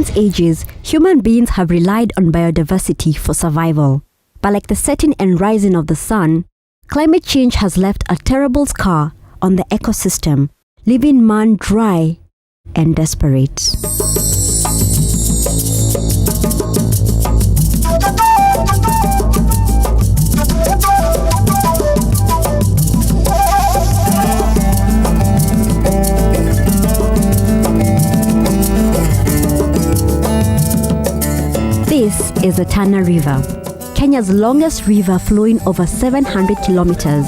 since ages, human beings have relied on biodiversity for survival. But like the setting and rising of the sun, climate change has left a terrible scar on the ecosystem, leaving man dry and desperate. This is the Tana River, Kenya's longest river flowing over 700 kilometers.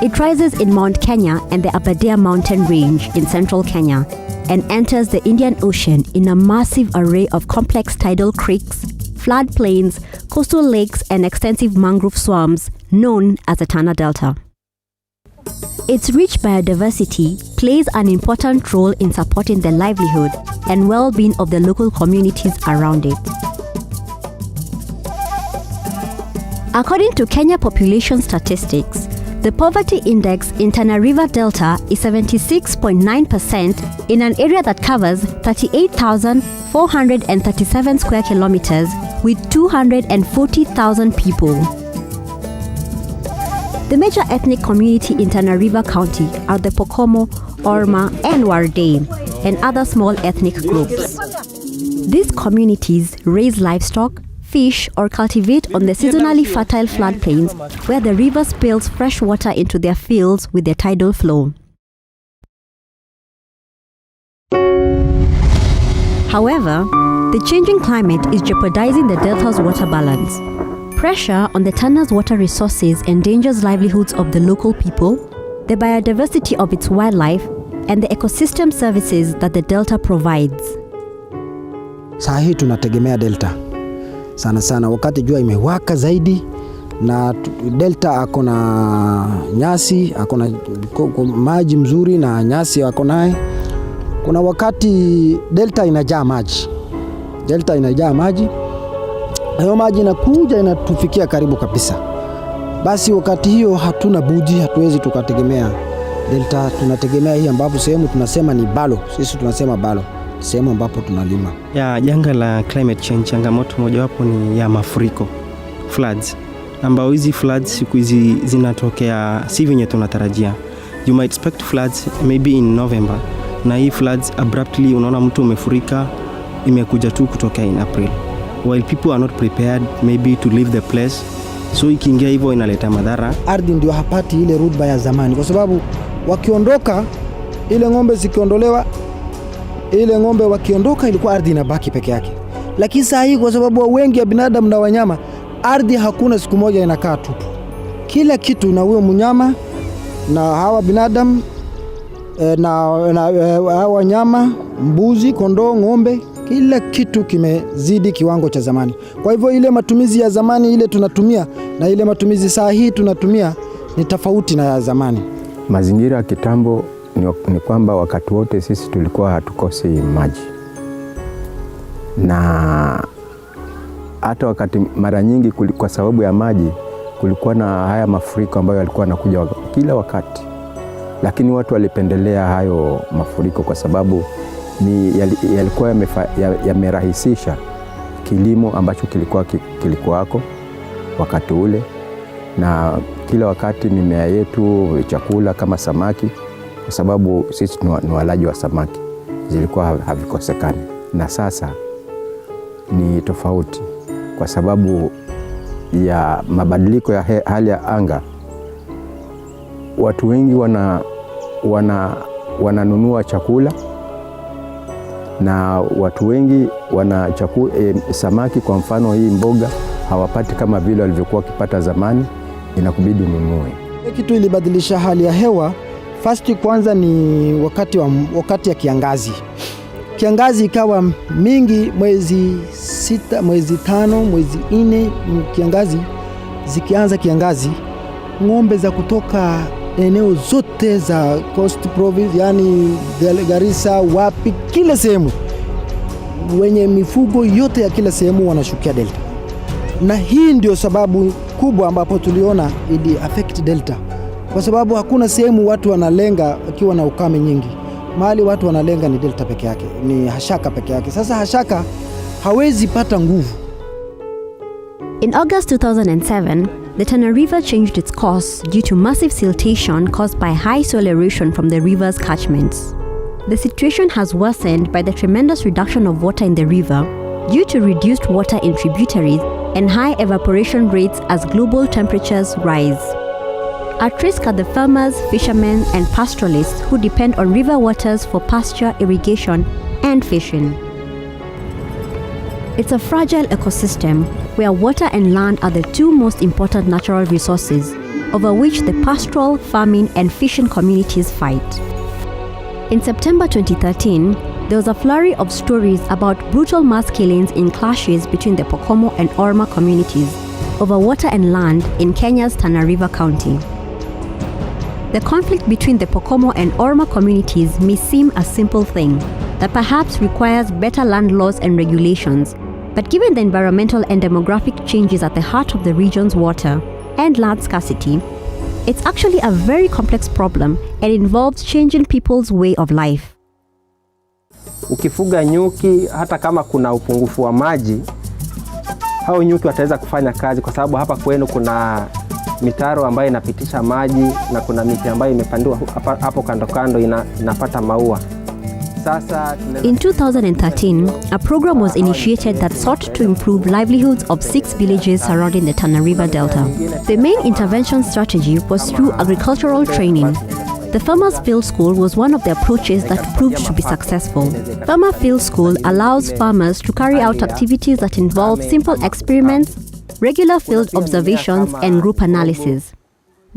It rises in Mount Kenya and the Aberdare mountain range in central Kenya and enters the Indian Ocean in a massive array of complex tidal creeks, floodplains, coastal lakes, and extensive mangrove swamps known as the Tana Delta. Its rich biodiversity plays an important role in supporting the livelihood and well-being of the local communities around it. According to Kenya population statistics, the poverty index in Tana River Delta is 76.9% in an area that covers 38,437 square kilometers with 240,000 people. The major ethnic community in Tana River County are the Pokomo, Orma, and Wardei, and other small ethnic groups. These communities raise livestock, fish, or cultivate on the seasonally fertile floodplains where the river spills fresh water into their fields with the tidal flow. However, the changing climate is jeopardizing the delta's water balance. Pressure on the Tana's water resources endangers livelihoods of the local people, the biodiversity of its wildlife, and the ecosystem services that the delta provides. Saa hii tunategemea delta sana wakati jua imewaka zaidi, na delta akona nyasi, akona maji mzuri na nyasi akonaye. Kuna wakati delta inajaa maji, hayo maji inakuja inatufikia karibu kabisa. Basi wakati hiyo hatuna budi, hatuwezi tukategemea delta. Tunategemea hii ambapo sehemu tunasema ni balo, sisi tunasema balo, sehemu ambapo tunalima. Ya janga la climate change, changamoto mojawapo ni ya mafuriko, floods, ambao hizi floods siku hizi zinatokea si venye tunatarajia. You might expect floods maybe in November, na hii floods abruptly unaona mtu umefurika imekuja tu kutoka in April, while people are not prepared maybe to leave the place. So ikiingia hivyo inaleta madhara. Ardhi ndio hapati ile rutuba ya zamani, kwa sababu wakiondoka ile ng'ombe zikiondolewa, ile ng'ombe wakiondoka ilikuwa ardhi inabaki peke yake. Lakini sasa hii kwa sababu wengi ya binadamu na wanyama, ardhi hakuna siku moja inakaa tupu. Kila kitu, na huyo mnyama na hawa binadamu na hawa wanyama, mbuzi, kondoo, ng'ombe, kila kitu kimezidi kiwango cha zamani. Kwa hivyo ile matumizi ya zamani ile tunatumia na ile matumizi saa hii tunatumia ni tofauti na ya zamani. Mazingira ya kitambo ni kwamba wakati wote sisi tulikuwa hatukosi maji, na hata wakati mara nyingi kwa sababu ya maji kulikuwa na haya mafuriko ambayo yalikuwa yanakuja kila wakati, lakini watu walipendelea hayo mafuriko kwa sababu yalikuwa yamerahisisha kilimo ambacho kilikuwako wakati ule, na kila wakati mimea yetu, chakula kama samaki, kwa sababu sisi ni walaji wa samaki, zilikuwa havikosekani. Na sasa ni tofauti kwa sababu ya mabadiliko ya hali ya anga. Watu wengi wananunua chakula, na watu wengi samaki kwa mfano hii mboga hawapati kama vile walivyokuwa wakipata zamani, inakubidi ununue. Kitu ilibadilisha hali ya hewa. First kwanza ni wakati ya kiangazi. Kiangazi ikawa mingi mwezi 6, mwezi 5, mwezi 4, kiangazi zikianza kiangazi, ng'ombe za kutoka eneo zote za Coast Province, yani Garissa, wapi, kila sehemu, wenye mifugo yote ya kila sehemu wanashukia delta. Na hii ndio sababu kubwa ambapo tuliona ili affect delta, kwa sababu hakuna sehemu watu wanalenga akiwa na ukame nyingi. mahali watu wanalenga ni delta peke yake, ni Hashaka peke yake. Sasa Hashaka hawezi pata nguvu. In August 2007, the Tana River changed its course due to massive siltation caused by high soil erosion from the river's catchments. The situation has worsened by the tremendous reduction of water in the river due to reduced water in tributaries and high evaporation rates as global temperatures rise. At risk are the farmers, fishermen, and pastoralists who depend on river waters for pasture, irrigation, and fishing. It's a fragile ecosystem where water and land are the two most important natural resources, over which the pastoral, farming, and fishing communities fight. In September 2013, there was a flurry of stories about brutal mass killings in clashes between the Pokomo and Orma communities over water and land in Kenya's Tana River County. The conflict between the Pokomo and Orma communities may seem a simple thing that perhaps requires better land laws and regulations, but given the environmental and demographic changes at the heart of the region's water and land scarcity, it's actually a very complex problem and involves changing people's way of life. Ukifuga nyuki, hata kama kuna upungufu wa maji, hao nyuki wataweza kufanya kazi, kwa sababu hapa kwenu kuna mitaro ambayo inapitisha maji na kuna miti ambayo imepandiwa hapo kando kando inapata maua. In 2013, a program was initiated that sought to improve livelihoods of 6 villages surrounding the Tana River Delta. The main intervention strategy was through agricultural training. The Farmers Field School was one of the approaches that proved to be successful. Farmer Field School allows farmers to carry out activities that involve simple experiments, regular field observations, and group analysis.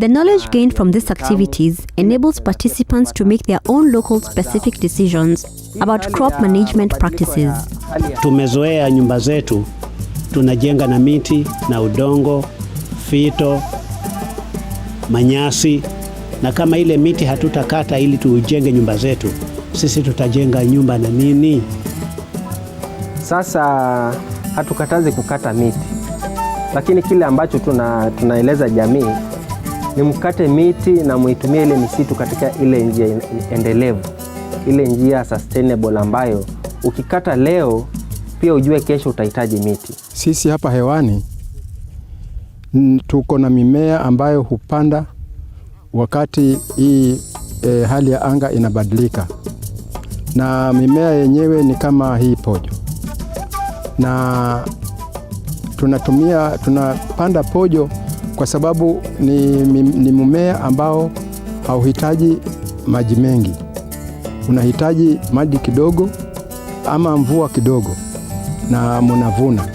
The knowledge gained from these activities enables participants to make their own local specific decisions about crop management practices. Tumezoea nyumba zetu, tunajenga na miti na udongo, fito, manyasi, na kama ile miti hatutakata ili tujenge nyumba zetu, sisi tutajenga nyumba na nini? Sasa hatukatazi kukata miti, lakini kile ambacho tunaeleza jamii ni mkate miti na muitumie ile misitu katika ile njia endelevu, ile njia sustainable ambayo ukikata leo pia ujue kesho utahitaji miti. Sisi hapa hewani tuko na mimea ambayo hupanda wakati hii hali ya anga inabadilika, na mimea yenyewe ni kama hii pojo, na tunapanda pojo kwa sababu ni mmea ambao hauhitaji maji mengi. Unahitaji maji kidogo ama mvua kidogo na mnavuna,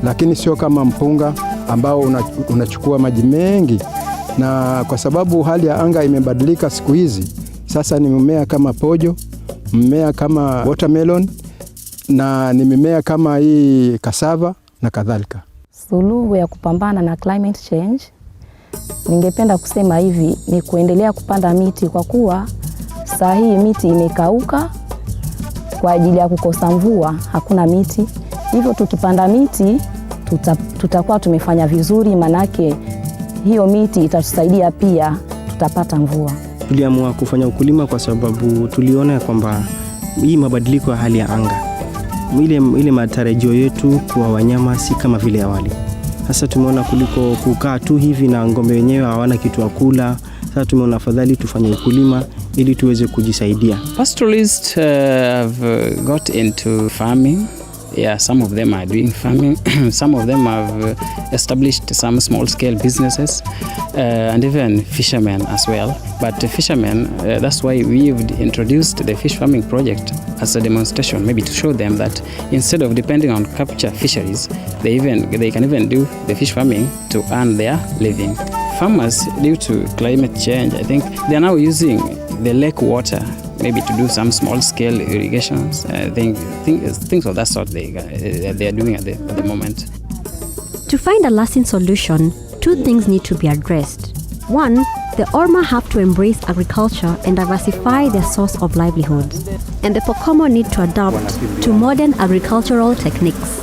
lakini sio kama mpunga ambao unachukua maji mengi. Na kwa sababu hali ya anga imebadilika siku hizi, sasa ni mmea kama pojo, mmea kama watermelon, na ni mimea kama hii cassava na kadhalika. Suluhu ya kupambana na climate change, ningependa kusema hivi, ni kuendelea kupanda miti, kwa kuwa saa hii miti imekauka kwa ajili ya kukosa mvua, hakuna miti. Hivyo tukipanda miti tutakuwa tumefanya vizuri, manake hiyo miti itatusaidia pia, tutapata mvua. Tuliamua kufanya ukulima kwa sababu tuliona kwamba hii mabadiliko ya hali ya anga, ile matarajio yetu kwa wanyama si kama vile awali. Sasa tumeona kuliko kukaa tu hivi na ngombe wenyewe hawana kitu ya kula, sasa tumeona afadhali tufanye ukulima ili tuweze kujisaidia. Pastoralists have got into farming. Yeah, some of them are doing farming. Some of them have established some small-scale businesses, and even fishermen as well. But the fishermen, that's why we've introduced the fish farming project as a demonstration, maybe to show them that instead of depending on capture fisheries, they can even do the fish farming to earn their living. Farmers, due to climate change, I think they are now using the lake water maybe to do some small-scale irrigations, things of that sort they are doing at the moment. To find a lasting solution, two things need to be addressed. One, the Orma have to embrace agriculture and diversify their source of livelihoods, and the Pokomo need to adapt to modern agricultural techniques.